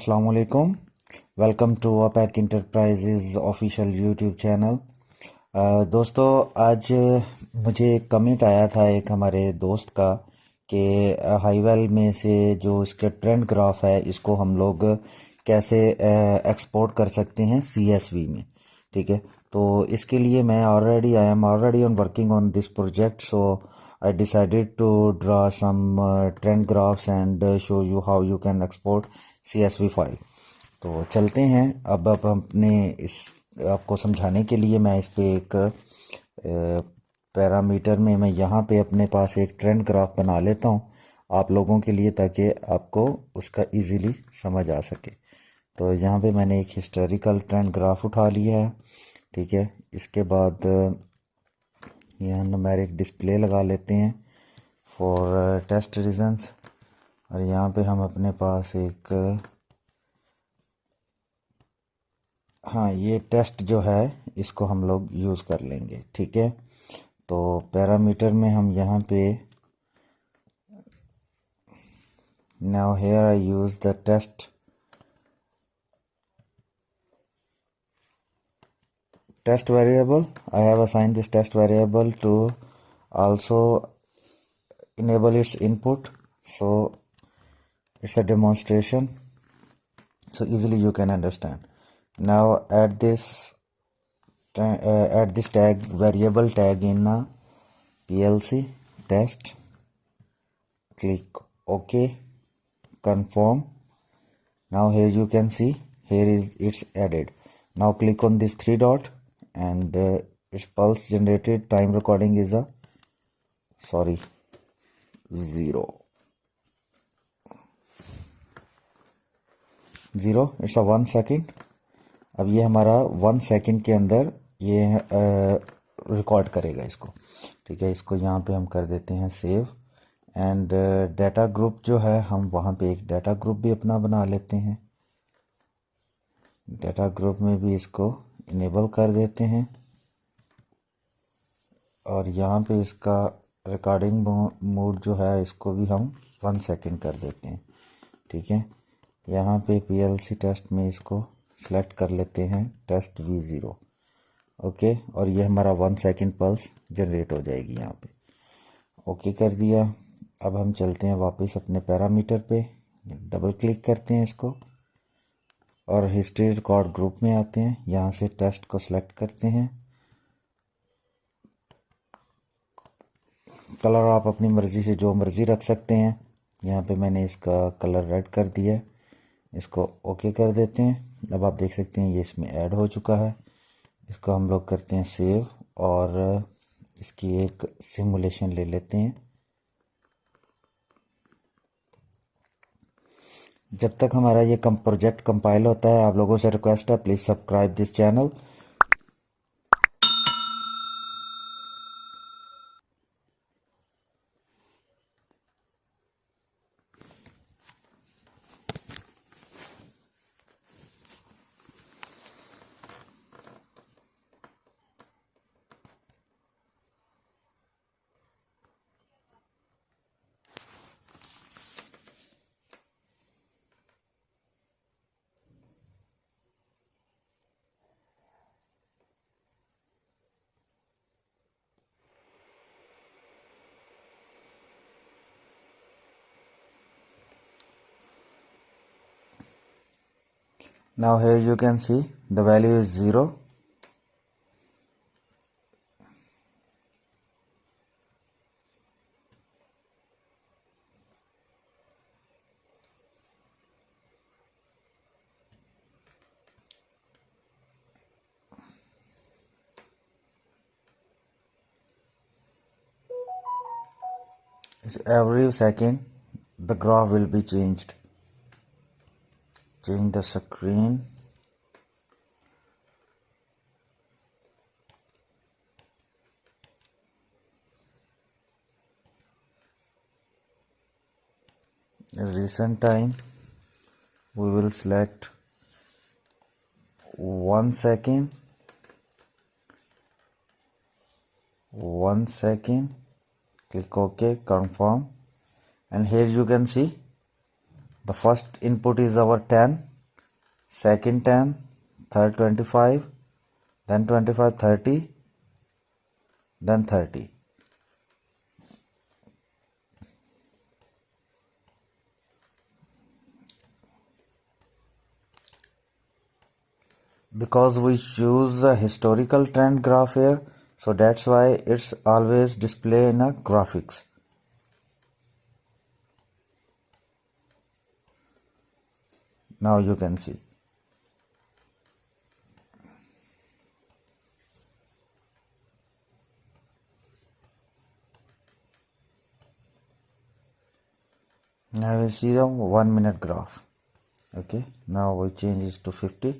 अस्सलाम वालेकुम। Welcome to Apex enterprises official YouTube channel. दोस्तों, आज मुझे एक कमेंट आया था एक हमारे दोस्त का कि हाईवेल में से जो इसके ट्रेंड ग्राफ है इसको हम लोग कैसे एक्सपोर्ट कर सकते हैं CSV में। ठीक है, तो इसके लिए मैं I am already on working on this project, so I decided to draw some trend graphs and show you how you can export CSV file। तो चलते हैं। अब अपने इस आपको समझाने के लिए मैं इस पे एक पैरामीटर में मैं यहाँ पे अपने पास एक ट्रेंड ग्राफ बना लेता हूँ आप लोगों के लिए, ताकि आपको उसका इजीली समझ आ सके। तो यहाँ पे मैंने एक हिस्टोरिकल ट्रेंड ग्राफ उठा लिया है। ठीक है, इसके बाद यहाँ न्यूमेरिक डिस्प्ले लगा लेते हैं फॉर टेस्ट रीजंस, और यहाँ पे हम अपने पास एक ये टेस्ट जो है इसको हम लोग यूज़ कर लेंगे। ठीक है, तो पैरामीटर में हम यहाँ पे now here I use the test variable. I have assigned this test variable to also enable its input, so it's a demonstration, so easily you can understand. Now add this tag variable tag in PLC test, click OK, confirm. Now here you can see here is it's added. Now click on this three dot and its pulse generated time recording is a 0, it's a 1 second। अब ये हमारा 1 second के अंदर ये record करेगा इसको। ठीक है, इसको यहाँ पे हम कर देते हैं सेव, एंड डाटा ग्रुप जो है हम वहाँ पे एक डाटा ग्रुप भी अपना बना लेते हैं। डाटा ग्रुप में भी इसको इनेबल कर देते हैं, और यहाँ पे इसका रिकॉर्डिंग मोड जो है इसको भी हम 1 सेकंड कर देते हैं। ठीक है, यहाँ पे PLC टेस्ट में इसको सेलेक्ट कर लेते हैं टेस्ट V0। ओके, और ये हमारा 1 सेकंड पल्स जनरेट हो जाएगी यहाँ पे। ओके कर दिया। अब हम चलते हैं वापस अपने पैरामीटर पे, डबल क्लिक करते हैं इसको और हिस्ट्री रिकॉर्ड ग्रुप में आते हैं। यहाँ से टेस्ट को सिलेक्ट करते हैं। कलर आप अपनी मर्ज़ी से जो मर्ज़ी रख सकते हैं। यहाँ पे मैंने इसका कलर रेड कर दिया है, इसको ओके कर देते हैं। अब आप देख सकते हैं ये इसमें ऐड हो चुका है। इसको हम लोग करते हैं सेव और इसकी एक सिमुलेशन ले लेते हैं। जब तक हमारा ये प्रोजेक्ट कंपाइल होता है, आप लोगों से रिक्वेस्ट है please subscribe this channel. Now here you can see the value is 0. Every second the graph will be changed. Change the screen. Recent time we will select 1 second, 1 second, click OK, confirm, and here you can see the first input is our 10 second 10, third 25, then 25 30, then 30. Because we choose a historical trend graph here, so that's why it's always display in a graphics. Now you can see. Now we see the 1 minute graph. Okay, now we change it to 50.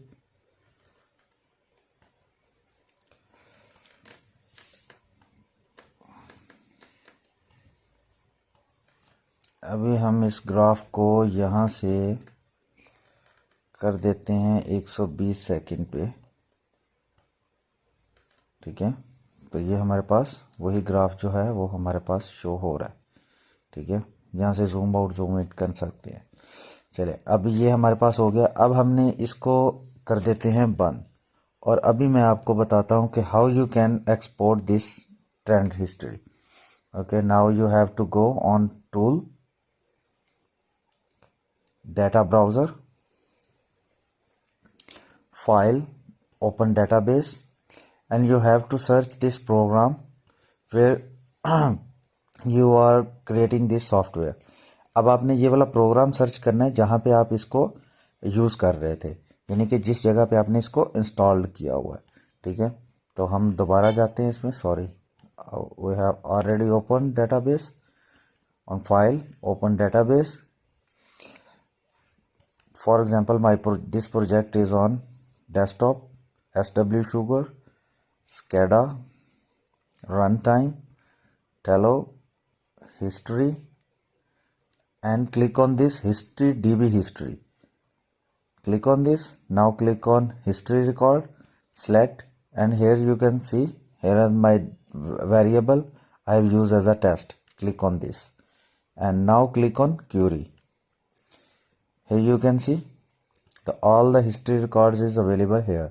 अभी हम इस graph को यहाँ से कर देते हैं 120 second पे, ठीक है। तो ये हमारे पास वही ग्राफ जो है वो हमारे पास शो हो रहा है, ठीक है। यहाँ से जूम आउट जूम इन कर सकते हैं। चले, अब ये हमारे पास हो गया। अब हमने इसको कर देते हैं बंद, और अभी मैं आपको बताता हूँ कि how you can export this trend history. Okay, now you have to go on tool, data browser, file, open database, and you have to search this program where you are creating this software. अब आपने ये वाला programme search करना है जहाँ पे आप इसको यूज कर रहे थे, यानी कि जिस जगह पे आपने इसको इंस्टॉल किया हुआ है, ठीक है। तो हम दोबारा जाते हैं इसमें, sorry, we have already open database, on file open database. For example, this project is on desktop, SW Sugar, SCADA, runtime, Tello, history, and click on this history, DB history. Click on this. Now click on history record, select, and here you can see, here are my variable I have used as a test. Click on this, and now click on query. Here you can see all the history records is available here.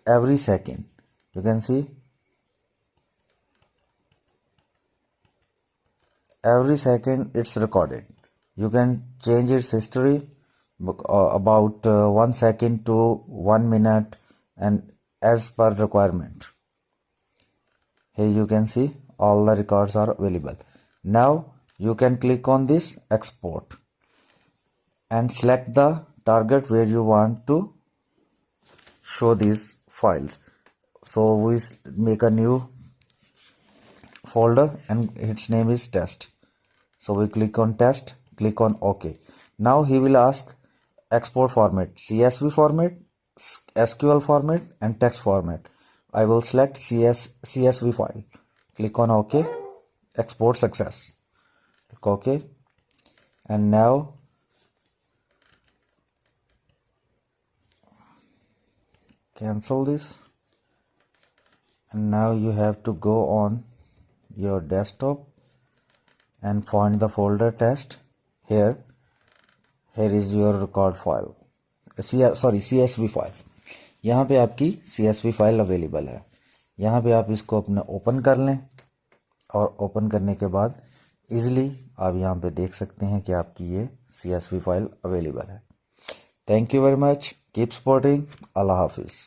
Every second you can see, every second it's recorded. You can change its history about 1 second to 1 minute, and as per requirement. Here you can see all the records are available. Now you can click on this export and select the target where you want to show these files. So we make a new folder and its name is test. So we click on test, click on OK. Now he will ask export format, CSV format, SQL format, and text format. I will select CSV file. Click on OK. Export success. Click OK. And now cancel this. And now you have to go on your desktop and find the folder test. Here is your record file, CSV file. यहाँ पे आपकी CSV file available है. यहाँ पे आप इसको अपना open कर लें, और ओपन करने के बाद इजीली आप यहाँ पे देख सकते हैं कि आपकी ये CSV फाइल अवेलेबल है. Thank you very much. Keep supporting. Allah हाफिज़.